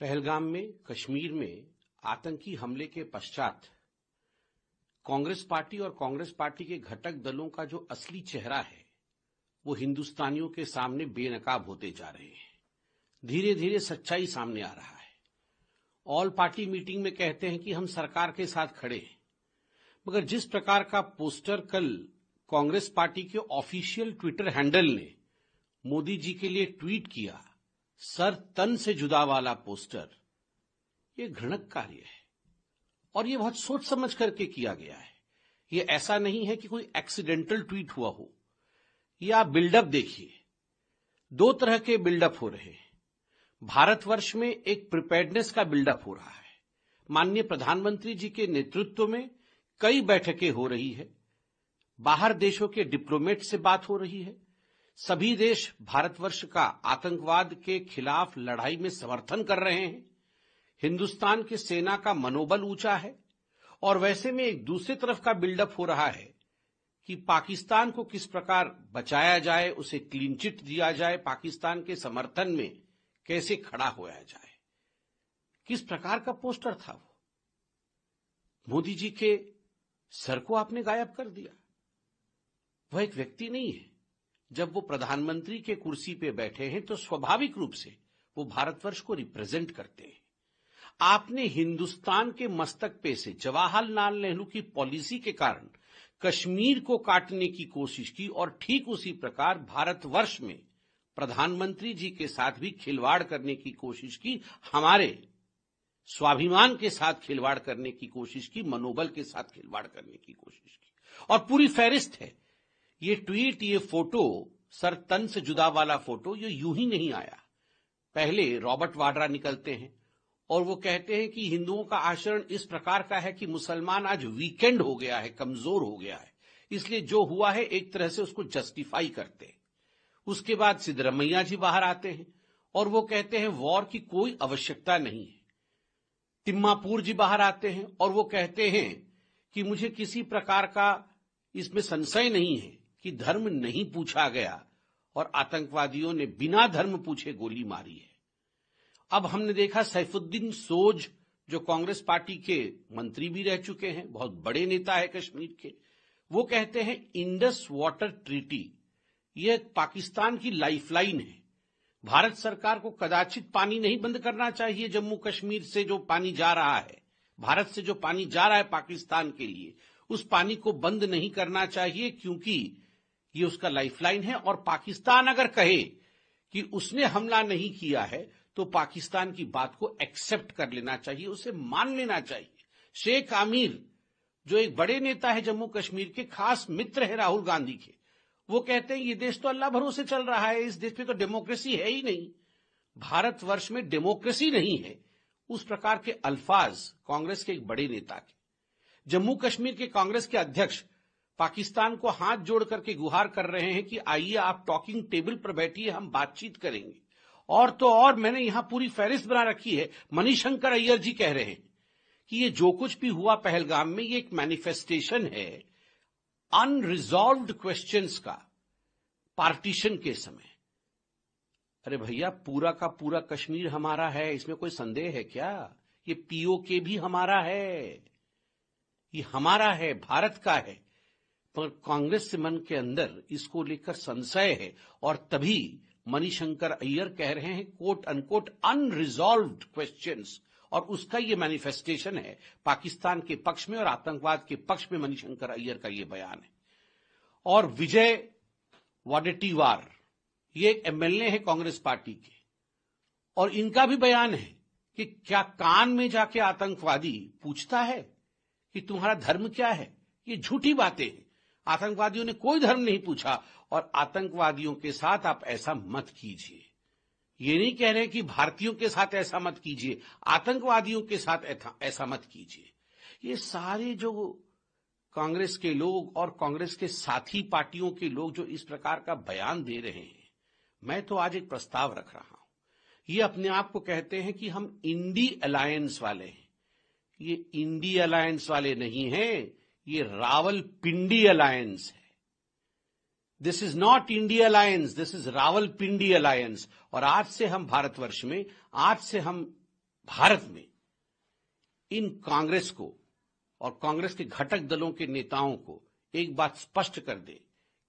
पहलगाम में कश्मीर में आतंकी हमले के पश्चात कांग्रेस पार्टी और कांग्रेस पार्टी के घटक दलों का जो असली चेहरा है वो हिंदुस्तानियों के सामने बेनकाब होते जा रहे हैं। धीरे धीरे सच्चाई सामने आ रहा है। ऑल पार्टी मीटिंग में कहते हैं कि हम सरकार के साथ खड़े हैं, मगर जिस प्रकार का पोस्टर कल कांग्रेस पार्टी के ऑफिशियल ट्विटर हैंडल ने मोदी जी के लिए ट्वीट किया, सर तन से जुदा वाला पोस्टर, ये घृणक कार्य है और ये बहुत सोच समझ करके किया गया है। ये ऐसा नहीं है कि कोई एक्सीडेंटल ट्वीट हुआ हो। ये आप बिल्डअप देखिए, दो तरह के बिल्डअप हो रहे हैं। भारतवर्ष में एक प्रिपेयर्डनेस का बिल्डअप हो रहा है। माननीय प्रधानमंत्री जी के नेतृत्व में कई बैठकें हो रही है, बाहर देशों के डिप्लोमेट से बात हो रही है। सभी देश भारतवर्ष का आतंकवाद के खिलाफ लड़ाई में समर्थन कर रहे हैं। हिंदुस्तान की सेना का मनोबल ऊंचा है और वैसे में एक दूसरी तरफ का बिल्डअप हो रहा है कि पाकिस्तान को किस प्रकार बचाया जाए, उसे क्लीन चिट दिया जाए, पाकिस्तान के समर्थन में कैसे खड़ा होया जाए। किस प्रकार का पोस्टर था वो? मोदी जी के सर को आपने गायब कर दिया। वह एक व्यक्ति नहीं है। जब वो प्रधानमंत्री के कुर्सी पे बैठे हैं तो स्वाभाविक रूप से वो भारतवर्ष को रिप्रेजेंट करते हैं। आपने हिंदुस्तान के मस्तक पे से जवाहरलाल नेहरू की पॉलिसी के कारण कश्मीर को काटने की कोशिश की और ठीक उसी प्रकार भारतवर्ष में प्रधानमंत्री जी के साथ भी खिलवाड़ करने की कोशिश की, हमारे स्वाभिमान के साथ खिलवाड़ करने की कोशिश की, मनोबल के साथ खिलवाड़ करने की कोशिश की। और पूरी फहरिस्त है। ये ट्वीट, ये फोटो, सर तन से जुदा वाला फोटो, ये यूं ही नहीं आया। पहले रॉबर्ट वाड्रा निकलते हैं और वो कहते हैं कि हिंदुओं का आचरण इस प्रकार का है कि मुसलमान आज वीकेंड हो गया है, कमजोर हो गया है, इसलिए जो हुआ है एक तरह से उसको जस्टिफाई करते हैं। उसके बाद सिद्धरमैया जी बाहर आते हैं और वो कहते हैं वॉर की कोई आवश्यकता नहीं है। तिम्मापुर जी बाहर आते हैं और वो कहते हैं कि मुझे किसी प्रकार का इसमें संशय नहीं है कि धर्म नहीं पूछा गया और आतंकवादियों ने बिना धर्म पूछे गोली मारी है। अब हमने देखा सैफुद्दीन सोज, जो कांग्रेस पार्टी के मंत्री भी रह चुके हैं, बहुत बड़े नेता है कश्मीर के, वो कहते हैं इंडस वाटर ट्रीटी यह पाकिस्तान की लाइफलाइन है। भारत सरकार को कदाचित पानी नहीं बंद करना चाहिए। जम्मू कश्मीर से जो पानी जा रहा है, भारत से जो पानी जा रहा है पाकिस्तान के लिए, उस पानी को बंद नहीं करना चाहिए क्योंकि ये उसका लाइफलाइन है। और पाकिस्तान अगर कहे कि उसने हमला नहीं किया है तो पाकिस्तान की बात को एक्सेप्ट कर लेना चाहिए, उसे मान लेना चाहिए। शेख आमिर, जो एक बड़े नेता है जम्मू कश्मीर के, खास मित्र है राहुल गांधी के, वो कहते हैं ये देश तो अल्लाह भरोसे चल रहा है, इस देश पे तो डेमोक्रेसी है ही नहीं, भारतवर्ष में डेमोक्रेसी नहीं है। उस प्रकार के अल्फाज कांग्रेस के एक बड़े नेता के। जम्मू कश्मीर के कांग्रेस के अध्यक्ष पाकिस्तान को हाथ जोड़ करके गुहार कर रहे हैं कि आइए आप टॉकिंग टेबल पर बैठिए, हम बातचीत करेंगे। और तो और मैंने यहां पूरी फहरिस्त बना रखी है। मणिशंकर अय्यर जी कह रहे हैं कि ये जो कुछ भी हुआ पहलगाम में, ये एक मैनिफेस्टेशन है अनरिजॉल्व्ड क्वेश्चंस का, पार्टीशन के समय। अरे भैया, पूरा का पूरा कश्मीर हमारा है, इसमें कोई संदेह है क्या? ये पीओके भी हमारा है, ये हमारा है, भारत का है। पर कांग्रेस मन के अंदर इसको लेकर संशय है और तभी मणिशंकर अय्यर कह रहे हैं कोट अनकोट अनरिजॉल्व्ड क्वेश्चंस, और उसका ये मैनिफेस्टेशन है पाकिस्तान के पक्ष में और आतंकवाद के पक्ष में मणिशंकर अय्यर का ये बयान है। और विजय वडेट्टीवार, ये एक एमएलए है कांग्रेस पार्टी के, और इनका भी बयान है कि क्या कान में जाके आतंकवादी पूछता है कि तुम्हारा धर्म क्या है? ये झूठी बातें हैं। आतंकवादियों ने कोई धर्म नहीं पूछा और आतंकवादियों के साथ आप ऐसा मत कीजिए। ये नहीं कह रहे कि भारतीयों के साथ ऐसा मत कीजिए, आतंकवादियों के साथ ऐसा मत कीजिए। ये सारे जो कांग्रेस के लोग और कांग्रेस के साथी पार्टियों के लोग जो इस प्रकार का बयान दे रहे हैं, मैं तो आज एक प्रस्ताव रख रहा हूं। ये अपने आप को कहते हैं कि हम इंडी अलायंस वाले हैं। ये इंडी अलायंस वाले नहीं हैं, ये रावलपिंडी अलायंस है। This is not India alliance, this is Rawalpindi alliance. और आज से हम भारतवर्ष में, आज से हम भारत में इन कांग्रेस को और कांग्रेस के घटक दलों के नेताओं को एक बात स्पष्ट कर दे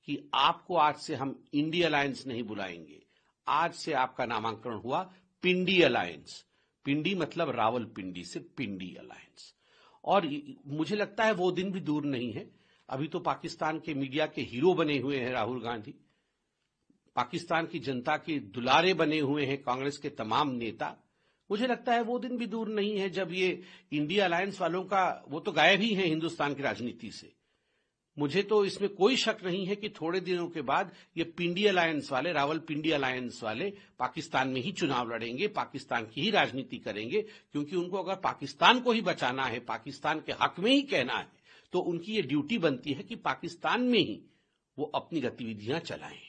कि आपको आज से हम इंडी अलायंस नहीं बुलाएंगे। आज से आपका नामांकन हुआ पिंडी अलायंस। पिंडी मतलब रावलपिंडी से पिंडी अलायंस। और मुझे लगता है वो दिन भी दूर नहीं है। अभी तो पाकिस्तान के मीडिया के हीरो बने हुए हैं राहुल गांधी, पाकिस्तान की जनता के दुलारे बने हुए हैं कांग्रेस के तमाम नेता। मुझे लगता है वो दिन भी दूर नहीं है जब ये इंडिया अलायंस वालों का, वो तो गायब ही है हिंदुस्तान की राजनीति से। मुझे तो इसमें कोई शक नहीं है कि थोड़े दिनों के बाद ये पिंडी अलायंस वाले, रावलपिंडी अलायंस वाले पाकिस्तान में ही चुनाव लड़ेंगे, पाकिस्तान की ही राजनीति करेंगे, क्योंकि उनको अगर पाकिस्तान को ही बचाना है, पाकिस्तान के हक में ही कहना है, तो उनकी ये ड्यूटी बनती है कि पाकिस्तान में ही वो अपनी गतिविधियां चलाएं।